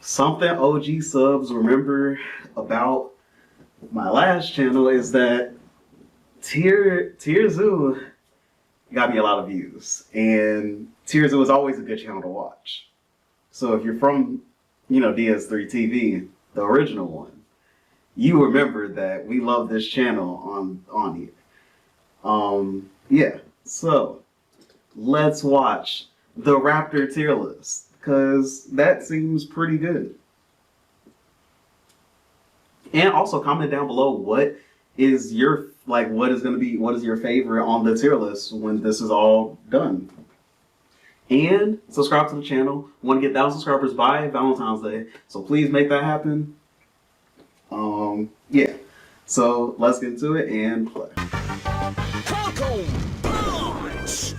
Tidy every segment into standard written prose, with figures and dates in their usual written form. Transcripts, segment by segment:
Something OG subs remember about my last channel is that Tier Zoo got me a lot of views, and Tier Zoo is always a good channel to watch. So if you're from, DS3 TV, the original one, you remember that we love this channel on here. Yeah. So let's watch the Raptor tier list because that seems pretty good. And also comment down below what is your what is your favorite on the tier list when this is all done. And subscribe to the channel. We want to get 1,000 subscribers by Valentine's Day, so please make that happen. Yeah. So let's get into it and play. Falcon punch!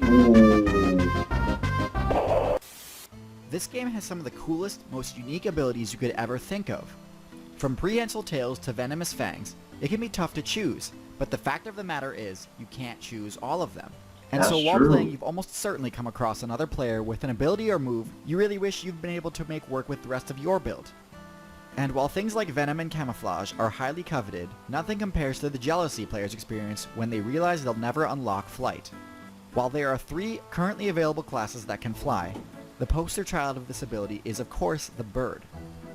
Ooh. This game has some of the coolest, most unique abilities you could ever think of. From prehensile tails to venomous fangs, it can be tough to choose, but the fact of the matter is, you can't choose all of them. And That's so while true. playing, you've almost certainly come across another player with an ability or move you really wish you'd been able to make work with the rest of your build. And while things like venom and camouflage are highly coveted, nothing compares to the jealousy players experience when they realize they'll never unlock flight. While there are 3 currently available classes that can fly, the poster child of this ability is of course the bird.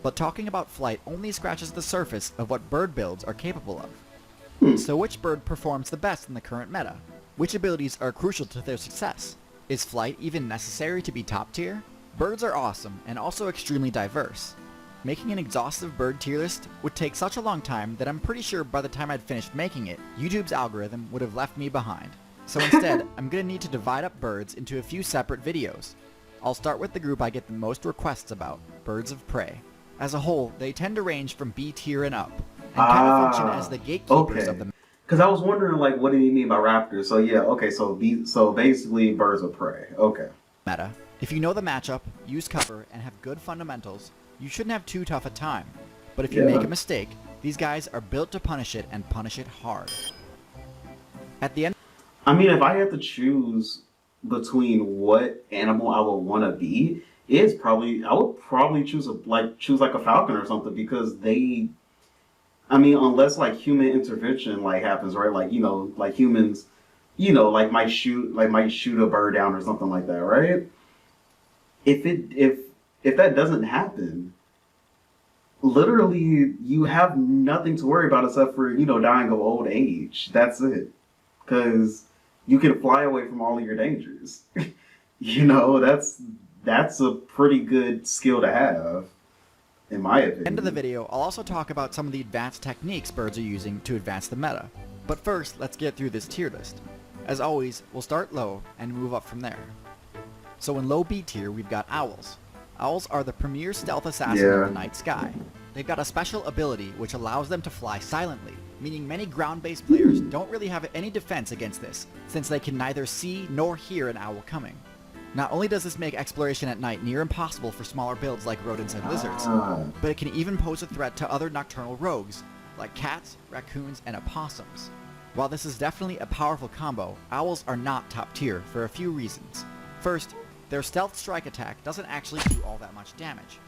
But talking about flight only scratches the surface of what bird builds are capable of. So which bird performs the best in the current meta? Which abilities are crucial to their success? Is flight even necessary to be top tier? Birds are awesome and also extremely diverse. Making an exhaustive bird tier list would take such a long time that I'm pretty sure by the time I'd finished making it, YouTube's algorithm would have left me behind. So instead, I'm gonna need to divide up birds into a few separate videos. I'll start with the group I get the most requests about, birds of prey. As a whole, they tend to range from B tier and up, and kind of function as the gatekeepers of the... Because I was wondering, what did he mean by raptors? So yeah, okay, so basically birds of prey. Okay. meta. If you know the matchup, use cover, and have good fundamentals, you shouldn't have too tough a time. But if you make a mistake, these guys are built to punish it and punish it hard. At the end... I mean, if I had to choose between what animal I would want to be, I would probably choose a falcon or something because unless human intervention happens, right? Humans, might shoot a bird down or something like that, right? If that doesn't happen, literally you have nothing to worry about except for dying of old age. That's it, because you can fly away from all of your dangers. That's a pretty good skill to have, in my opinion. At the end of the video, I'll also talk about some of the advanced techniques birds are using to advance the meta. But first, let's get through this tier list. As always, we'll start low and move up from there. So in low B tier, we've got owls. Owls are the premier stealth assassin of the night sky. They've got a special ability which allows them to fly silently, meaning many ground-based players don't really have any defense against this, since they can neither see nor hear an owl coming. Not only does this make exploration at night near impossible for smaller builds like rodents and lizards, but it can even pose a threat to other nocturnal rogues, like cats, raccoons, and opossums. While this is definitely a powerful combo, owls are not top tier for a few reasons. First, their stealth strike attack doesn't actually do all that much damage.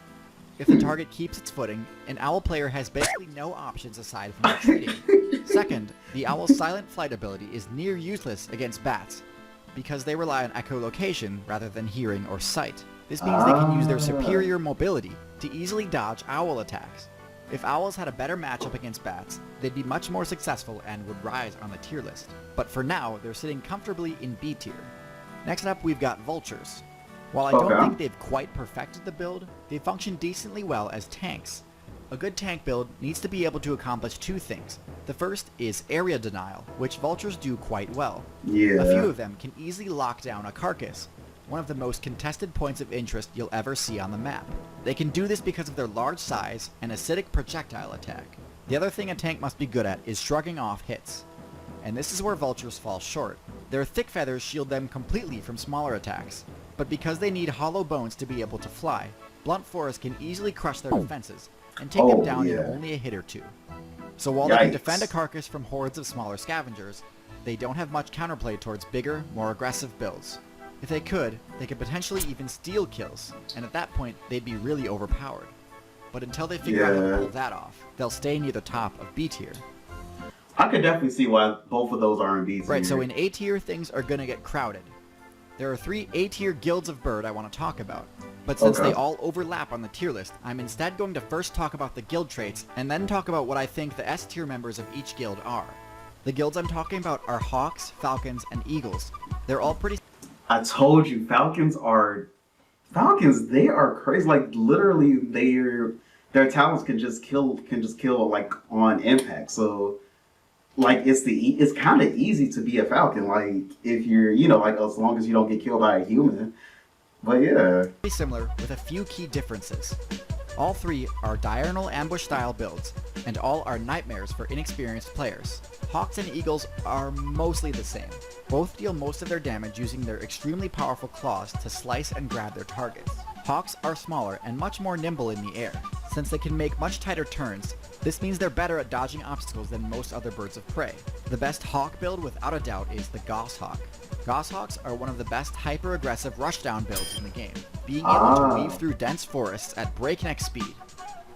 If the target keeps its footing, an owl player has basically no options aside from retreating. Second, the owl's silent flight ability is near useless against bats, because they rely on echolocation rather than hearing or sight. This means they can use their superior mobility to easily dodge owl attacks. If owls had a better matchup against bats, they'd be much more successful and would rise on the tier list. But for now, they're sitting comfortably in B tier. Next up, we've got vultures. While I don't think they've quite perfected the build, they function decently well as tanks. A good tank build needs to be able to accomplish 2 things. The first is area denial, which vultures do quite well. A few of them can easily lock down a carcass, one of the most contested points of interest you'll ever see on the map. They can do this because of their large size and acidic projectile attack. The other thing a tank must be good at is shrugging off hits. And this is where vultures fall short. Their thick feathers shield them completely from smaller attacks, but because they need hollow bones to be able to fly, blunt force can easily crush their defenses and take them down in only a hit or 2. So while they can defend a carcass from hordes of smaller scavengers, they don't have much counterplay towards bigger, more aggressive builds. If they could potentially even steal kills, and at that point, they'd be really overpowered. But until they figure out how to pull that off, they'll stay near the top of B tier. I could definitely see why both of those are in B tier. Right, so in A tier, things are gonna get crowded. There are 3 A tier guilds of bird I want to talk about, but since they all overlap on the tier list, I'm instead going to first talk about the guild traits, and then talk about what I think the S tier members of each guild are. The guilds I'm talking about are Hawks, Falcons, and Eagles. They're all pretty... I told you, Falcons, they are crazy. Like, literally, their talents can just kill like on impact. So, like, it's kind of easy to be a Falcon. Like, if you're, like, as long as you don't get killed by a human. But yeah, pretty similar with a few key differences. All 3 are diurnal ambush style builds, and all are nightmares for inexperienced players. Hawks and Eagles are mostly the same. Both deal most of their damage using their extremely powerful claws to slice and grab their targets. Hawks are smaller and much more nimble in the air. Since they can make much tighter turns, this means they're better at dodging obstacles than most other birds of prey. The best Hawk build without a doubt is the Goshawk. Goshawks are one of the best hyper-aggressive rushdown builds in the game, being able to weave through dense forests at breakneck speed.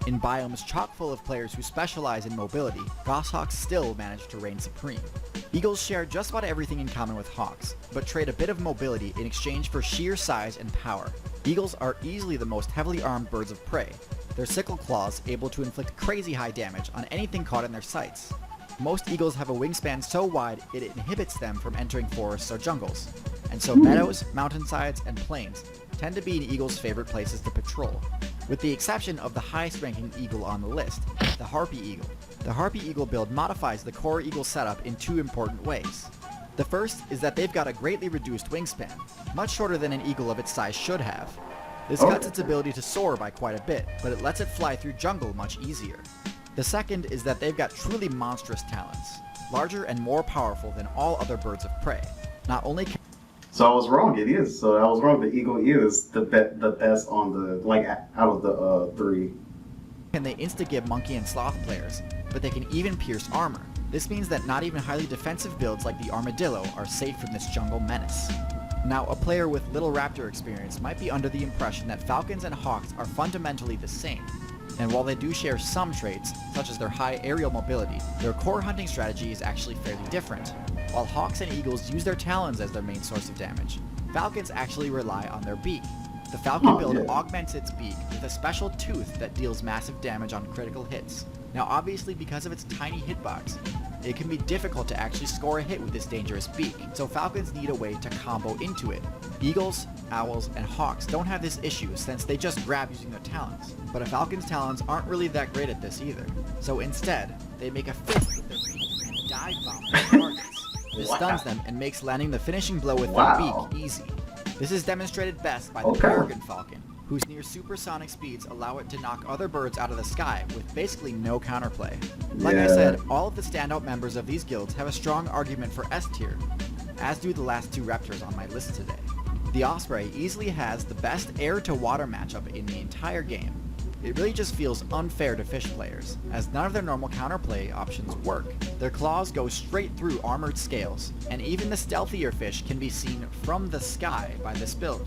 In biomes chock full of players who specialize in mobility, Goshawks still manage to reign supreme. Eagles share just about everything in common with Hawks, but trade a bit of mobility in exchange for sheer size and power. Eagles are easily the most heavily armed birds of prey, their sickle claws able to inflict crazy high damage on anything caught in their sights. Most eagles have a wingspan so wide it inhibits them from entering forests or jungles, and so meadows, mountainsides, and plains tend to be an eagle's favorite places to patrol, with the exception of the highest ranking eagle on the list, the harpy eagle. The harpy eagle build modifies the core eagle setup in 2 important ways. The first is that they've got a greatly reduced wingspan, much shorter than an eagle of its size should have. This cuts its ability to soar by quite a bit, but it lets it fly through jungle much easier. The second is that they've got truly monstrous talons, larger and more powerful than all other birds of prey. Not only can... So I was wrong. It is. So I was wrong. The eagle is the best on the out of the 3. Can they insta-give monkey and sloth players, but they can even pierce armor. This means that not even highly defensive builds like the armadillo are safe from this jungle menace. Now, a player with little raptor experience might be under the impression that falcons and hawks are fundamentally the same. And while they do share some traits, such as their high aerial mobility, their core hunting strategy is actually fairly different. While hawks and eagles use their talons as their main source of damage, falcons actually rely on their beak. The falcon build augments its beak with a special tooth that deals massive damage on critical hits. Now obviously because of its tiny hitbox, it can be difficult to actually score a hit with this dangerous beak, so falcons need a way to combo into it. Eagles, owls, and hawks don't have this issue since they just grab using their talons, but a falcon's talons aren't really that great at this either. So instead, they make a fist with their beak and dive bomb their targets. This stuns them and makes landing the finishing blow with their beak easy. This is demonstrated best by the peregrine falcon, whose near supersonic speeds allow it to knock other birds out of the sky with basically no counterplay. Like I said, all of the standout members of these guilds have a strong argument for S tier, as do the last 2 raptors on my list today. The osprey easily has the best air-to-water matchup in the entire game. It really just feels unfair to fish players, as none of their normal counterplay options work. Their claws go straight through armored scales, and even the stealthier fish can be seen from the sky by this build.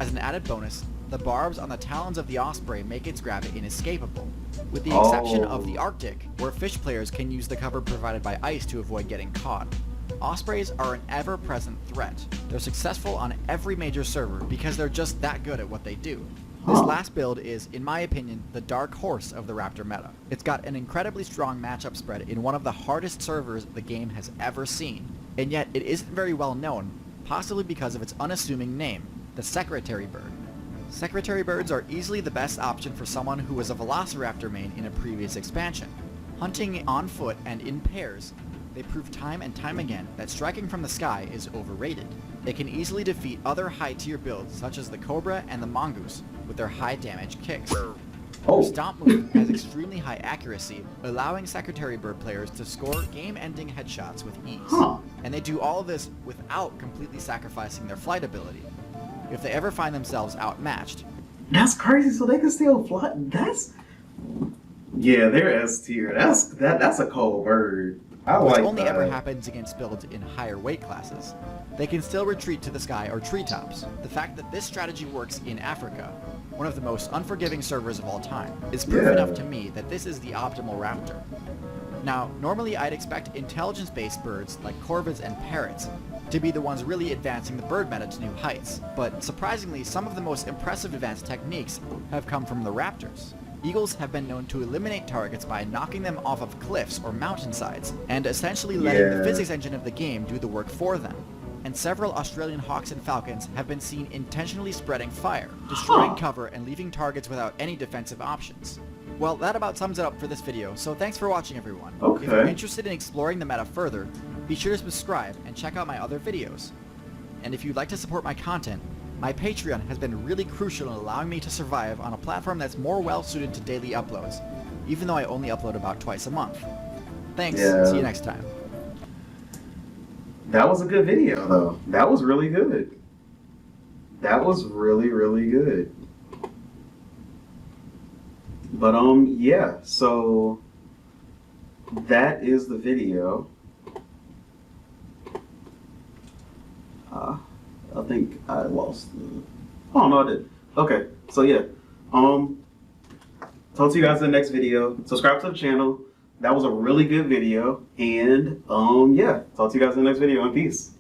As an added bonus, the barbs on the talons of the osprey make its grab inescapable, with the exception of the Arctic, where fish players can use the cover provided by ice to avoid getting caught. Ospreys are an ever-present threat. They're successful on every major server because they're just that good at what they do. This last build is, in my opinion, the dark horse of the Raptor meta. It's got an incredibly strong matchup spread in one of the hardest servers the game has ever seen, and yet it isn't very well known, possibly because of its unassuming name, the secretary bird. Secretary birds are easily the best option for someone who was a Velociraptor main in a previous expansion. Hunting on foot and in pairs, they prove time and time again that striking from the sky is overrated. They can easily defeat other high-tier builds such as the Cobra and the Mongoose with their high damage kicks. Their stomp move has extremely high accuracy, allowing Secretary Bird players to score game-ending headshots with ease. And they do all of this without completely sacrificing their flight ability. If they ever find themselves outmatched. That's crazy, so they can still fly? Yeah, they're S tier. That's a cold bird. I which like only ever that. happens against builds in higher weight classes. They can still retreat to the sky or treetops. The fact that this strategy works in Africa, one of the most unforgiving servers of all time, is proof Yeah. enough to me that this is the optimal raptor. Now, normally I'd expect intelligence-based birds like corvids and parrots to be the ones really advancing the bird meta to new heights, but surprisingly some of the most impressive advanced techniques have come from the raptors. Eagles have been known to eliminate targets by knocking them off of cliffs or mountainsides, and essentially letting the Yeah. physics engine of the game do the work for them. And several Australian hawks and falcons have been seen intentionally spreading fire, destroying cover and leaving targets without any defensive options. Well, that about sums it up for this video, so thanks for watching everyone. Okay. If you're interested in exploring the meta further, be sure to subscribe and check out my other videos. And if you'd like to support my content, my Patreon has been really crucial in allowing me to survive on a platform that's more well suited to daily uploads, even though I only upload about twice a month. Thanks, Yeah. see you next time. That was a good video, though. That was really good. That was really, really good. But, yeah, so that is the video. I think I lost the... Oh, no, I didn't. Okay, so yeah. Talk to you guys in the next video. Subscribe to the channel. That was a really good video. And, yeah, talk to you guys in the next video, and peace.